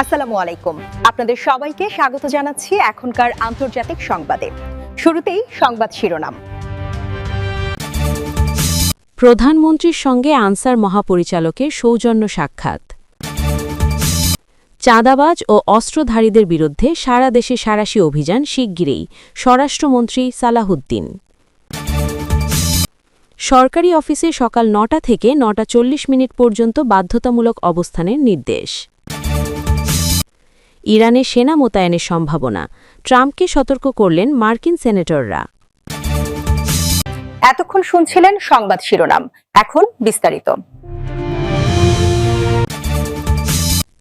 আসসালামু আলাইকুম। আপনাদের সবাইকে স্বাগত জানাচ্ছি এখনকার আন্তর্জাতিক সংবাদে। শুরুতেই সংবাদ শিরোনাম। প্রধানমন্ত্রীর সঙ্গে আনসার মহাপরিচালকের সৌজন্য সাক্ষাৎ। চাঁদাবাজ ও অস্ত্রধারীদের বিরুদ্ধে সারা দেশে সাঁড়াশি অভিযান শিগগিরই, স্বরাষ্ট্রমন্ত্রী সালাহুদ্দিন। সরকারি অফিসে সকাল ৯টা থেকে ৯টা ৪০ পর্যন্ত বাধ্যতামূলক অবস্থানের নির্দেশ। ইরানে সেনা মোতায়েনের সম্ভাবনা, ট্রাম্পকে সতর্ক করলেন মার্কিন সেনেটররা। এতক্ষণ শুনছিলেন সংবাদ শিরোনাম, এখন বিস্তারিত।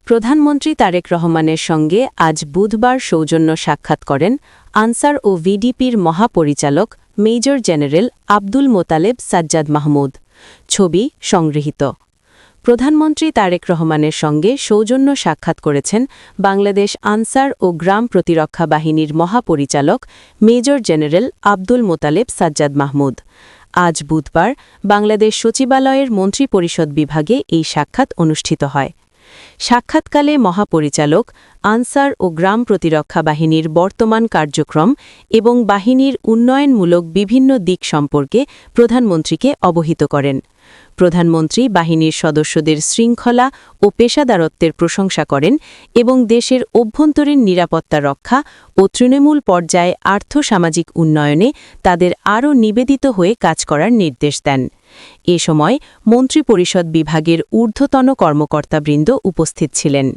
প্রধানমন্ত্রী তারেক রহমানের সঙ্গে আজ বুধবার সৌজন্য সাক্ষাৎ করেন আনসার ও ভিডিপির মহাপরিচালক মেজর জেনারেল আব্দুল মোতালেব সাজ্জাদ মাহমুদ। ছবি সংগৃহীত। প্রধানমন্ত্রী তারেক রহমানের সঙ্গে সৌজন্য সাক্ষাৎ করেছেন বাংলাদেশ আনসার ও গ্রাম প্রতিরক্ষা বাহিনীর মহাপরিচালক মেজর জেনারেল আব্দুল মোতালেব সাজ্জাদ মাহমুদ। আজ বুধবার বাংলাদেশ সচিবালয়ের মন্ত্রিপরিষদ বিভাগে এই সাক্ষাৎ অনুষ্ঠিত হয়। সাক্ষাৎকালে মহাপরিচালক আনসার ও গ্রাম প্রতিরক্ষা বাহিনীর বর্তমান কার্যক্রম এবং বাহিনীর উন্নয়নমূলক বিভিন্ন দিক সম্পর্কে প্রধানমন্ত্রীকে অবহিত করেন। প্রধানমন্ত্রী বাহিনীর সদস্যদের শৃঙ্খলা ও পেশাদারত্বের প্রশংসা করেন এবং দেশের অভ্যন্তরীণ নিরাপত্তা রক্ষা ও তৃণমূল পর্যায়ে আর্থসামাজিক উন্নয়নে তাদের আরও নিবেদিত হয়ে কাজ করার নির্দেশ দেন। এ সময় মন্ত্রিপরিষদ বিভাগের ঊর্ধ্বতন কর্মকর্তাবৃন্দ উপস্থিত ছিলেন।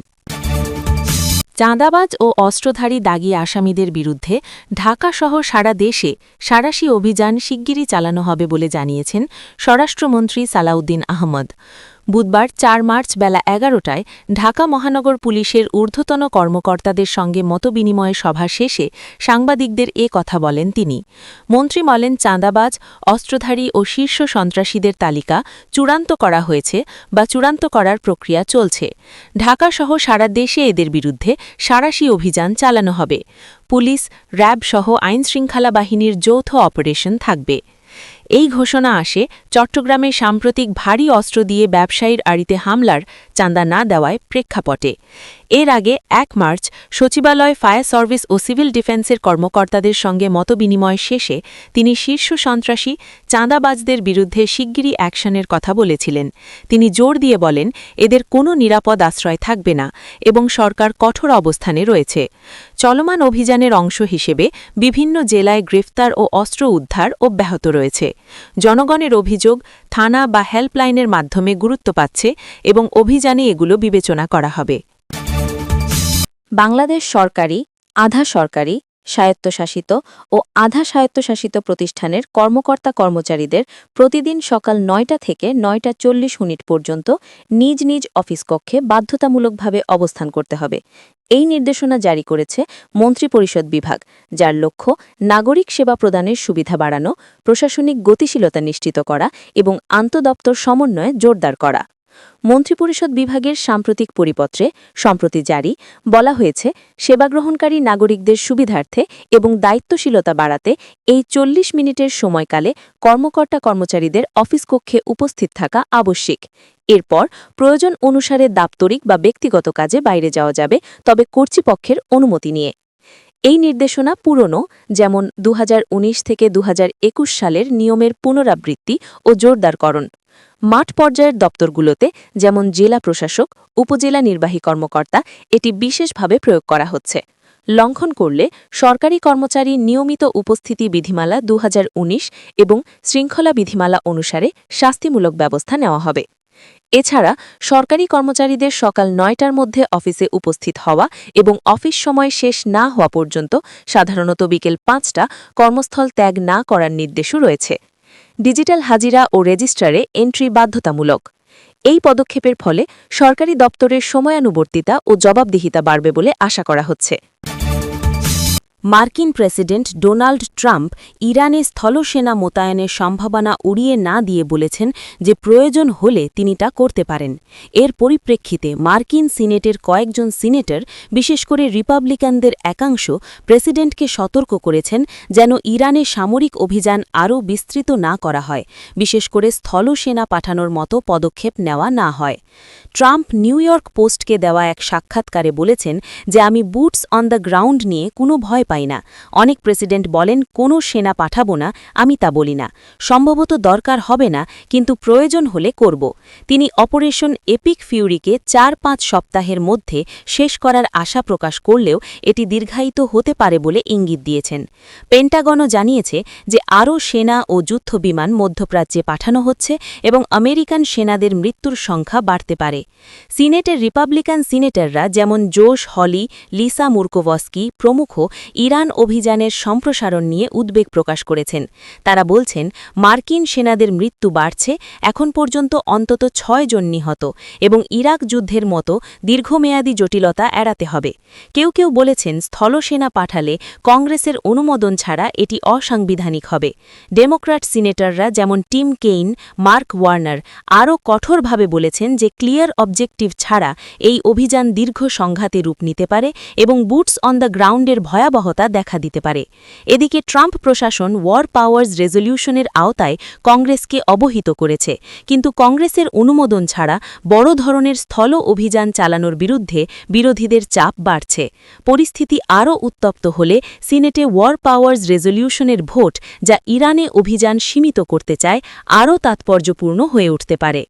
চাঁদাবাজ ও অস্ত্রধারী দাগী আসামিদের বিরুদ্ধে ঢাকাসহ সারা দেশে সাঁড়াশি অভিযান শিগগিরই চালানো হবে বলে জানিয়েছেন স্বরাষ্ট্রমন্ত্রী সালাউদ্দিন আহমদ। বুধবার ৪ মার্চ বেলা ১১টায় ঢাকা মহানগর পুলিশের ঊর্ধ্বতন কর্মকর্তাদের সঙ্গে মতবিনিময় সভা শেষে সাংবাদিকদের এ কথা বলেন তিনি। মন্ত্রী বলেন, চাঁদাবাজ, অস্ত্রধারী ও শীর্ষ সন্ত্রাসীদের তালিকা চূড়ান্ত করা হয়েছে বা চূড়ান্ত করার প্রক্রিয়া চলছে। ঢাকাসহ সারা দেশে এদের বিরুদ্ধে সাঁড়াশি অভিযান চালানো হবে। পুলিশ, র্যাব সহ আইনশৃঙ্খলা বাহিনীর যৌথ অপারেশন থাকবে। এই ঘোষণা আসে চট্টগ্রামে সাম্প্রতিক ভারী অস্ত্র দিয়ে ব্যবসায়ীর আড়িতে হামলার চাঁদা না দেওয়ায় প্রেক্ষাপটে। এর আগে ১ মার্চ সচিবালয়, ফায়ার সার্ভিস ও সিভিল ডিফেন্সের কর্মকর্তাদের সঙ্গে মতবিনিময় শেষে তিনি শীর্ষ সন্ত্রাসী চাঁদাবাজদের বিরুদ্ধে শিগগিরই অ্যাকশনের কথা বলেছিলেন। তিনি জোর দিয়ে বলেন, এদের কোনো নিরাপদ আশ্রয় থাকবে না এবং সরকার কঠোর অবস্থানে রয়েছে। চলমান অভিযানের অংশ হিসেবে বিভিন্ন জেলায় গ্রেফতার ও অস্ত্র উদ্ধার অব্যাহত রয়েছে। জনগণের অভিযোগ থানা বা হেল্পলাইনের মাধ্যমে গুরুত্ব পাচ্ছে এবং অভিযানে এগুলো বিবেচনা করা হবে। বাংলাদেশ সরকারি, আধা সরকারি, স্বায়ত্তশাসিত ও আধা স্বায়ত্তশাসিত প্রতিষ্ঠানের কর্মকর্তা-কর্মচারীদের প্রতিদিন সকাল ৯টা থেকে ৯টা ৪০ পর্যন্ত নিজ নিজ অফিস কক্ষে বাধ্যতামূলকভাবে অবস্থান করতে হবে। এই নির্দেশনা জারি করেছে মন্ত্রিপরিষদ বিভাগ, যার লক্ষ্য নাগরিক সেবা প্রদানের সুবিধা বাড়ানো, প্রশাসনিক গতিশীলতা নিশ্চিত করা এবং আন্তঃদপ্তর সমন্বয়ে জোরদার করা। মন্ত্রিপরিষদ বিভাগের সাম্প্রতিক পরিপত্রে সম্প্রতি জারি বলা হয়েছে, সেবাগ্রহণকারী নাগরিকদের সুবিধার্থে এবং দায়িত্বশীলতা বাড়াতে এই ৪০ মিনিটের সময়কালে কর্মকর্তা-কর্মচারীদের অফিস কক্ষে উপস্থিত থাকা আবশ্যিক। এরপর প্রয়োজন অনুসারে দাপ্তরিক বা ব্যক্তিগত কাজে বাইরে যাওয়া যাবে, তবে কর্তৃপক্ষের অনুমতি নিয়ে। এই নির্দেশনা পুরনো, যেমন ২০১৯ থেকে ২০২১ সালের নিয়মের পুনরাবৃত্তি ও জোরদারকরণ। মাঠ পর্যায়ের দপ্তরগুলোতে, যেমন জেলা প্রশাসক, উপজেলা নির্বাহী কর্মকর্তা, এটি বিশেষভাবে প্রয়োগ করা হচ্ছে। লঙ্ঘন করলে সরকারি কর্মচারী নিয়মিত উপস্থিতি বিধিমালা ২০১৯ এবং শৃঙ্খলা বিধিমালা অনুসারে শাস্তিমূলক ব্যবস্থা নেওয়া হবে। এছাড়া সরকারি কর্মচারীদের সকাল ৯টার মধ্যে অফিসে উপস্থিত হওয়া এবং অফিস সময় শেষ না হওয়া পর্যন্ত, সাধারণত বিকেল ৫টা, কর্মস্থল ত্যাগ না করার নির্দেশও রয়েছে। ডিজিটাল হাজিরা ও রেজিস্ট্রারে এন্ট্রি বাধ্যতামূলক। এই পদক্ষেপের ফলে সরকারি দপ্তরের সময়ানুবর্তিতা ও জবাবদিহিতা বাড়বে বলে আশা করা হচ্ছে। মার্কিন প্রেসিডেন্ট ডোনাল্ড ট্রাম্প ইরানে স্থলসেনা মোতায়েনের সম্ভাবনা উড়িয়ে না দিয়ে বলেছেন যে প্রয়োজন হলে তিনি তা করতে পারেন। এর পরিপ্রেক্ষিতে মার্কিন সিনেটের কয়েকজন সিনেটর, বিশেষ করে রিপাবলিকানদের একাংশ, প্রেসিডেন্টকে সতর্ক করেছেন যেন ইরানে সামরিক অভিযান আরও বিস্তৃত না করা হয়, বিশেষ করে স্থলসেনা পাঠানোর মতো পদক্ষেপ নেওয়া না হয়। ট্রাম্প নিউ ইয়র্ক পোস্টকে দেওয়া এক সাক্ষাৎকারে বলেছেন যে আমি বুটস অন দ্য গ্রাউন্ড নিয়ে কোনো ভয় পাই না। অনেক প্রেসিডেন্ট বলেন কোনো সেনা পাঠাবো না, আমি তা বলি না। সম্ভবত দরকার হবে না, কিন্তু প্রয়োজন হলে করব। তিনি অপারেশন এপিক ফিউরিকে ৪-৫ সপ্তাহের মধ্যে শেষ করার আশা প্রকাশ করলেও এটি দীর্ঘায়িত হতে পারে বলে ইঙ্গিত দিয়েছেন। পেন্টাগনও জানিয়েছে যে আরও সেনা ও যুদ্ধবিমান মধ্যপ্রাচ্যে পাঠানো হচ্ছে এবং আমেরিকান সেনাদের মৃত্যুর সংখ্যা বাড়তে পারে। সিনেটের রিপাবলিকান সিনেটররা যেমন জোশ হলি, লিসা মুরকোভস্কি প্রমুখ ইরান অভিযানের সম্প্রসারণ নিয়ে উদ্বেগ প্রকাশ করেছেন। তারা বলছেন, মার্কিন সেনাদের মৃত্যু বাড়ছে, এখন পর্যন্ত অন্তত ৬ জন নিহত, এবং ইরাক যুদ্ধের মতো দীর্ঘমেয়াদী জটিলতা এড়াতে হবে। কেউ কেউ বলেছেন স্থলসেনা পাঠালে কংগ্রেসের অনুমোদন ছাড়া এটি অসাংবিধানিক হবে। ডেমোক্র্যাট সিনেটররা যেমন টিম কেইন, মার্ক ওয়ার্নার আরও কঠোরভাবে বলেছেন যে ক্লিয়ার অবজেক্টিভ ছাড়া এই অভিযান দীর্ঘ সংঘাতে রূপ নিতে পারে এবং বুটস অন দ্য গ্রাউন্ডের ভয়াবহতা দেখা দিতে পারে। এদিকে ট্রাম্প প্রশাসন ওয়ার পাওয়ার্স রেজলিউশনের আওতায় কংগ্রেসকে অবহিত করেছে, কিন্তু কংগ্রেসের অনুমোদন ছাড়া বড় ধরনের স্থল অভিযান চালানোর বিরুদ্ধে বিরোধীদের চাপ বাড়ছে। পরিস্থিতি আরও উত্তপ্ত হলে সিনেটে ওয়ার পাওয়ার্স রেজলিউশনের ভোট, যা ইরানে অভিযান সীমিত করতে চায়, আরও তাৎপর্যপূর্ণ হয়ে উঠতে পারে।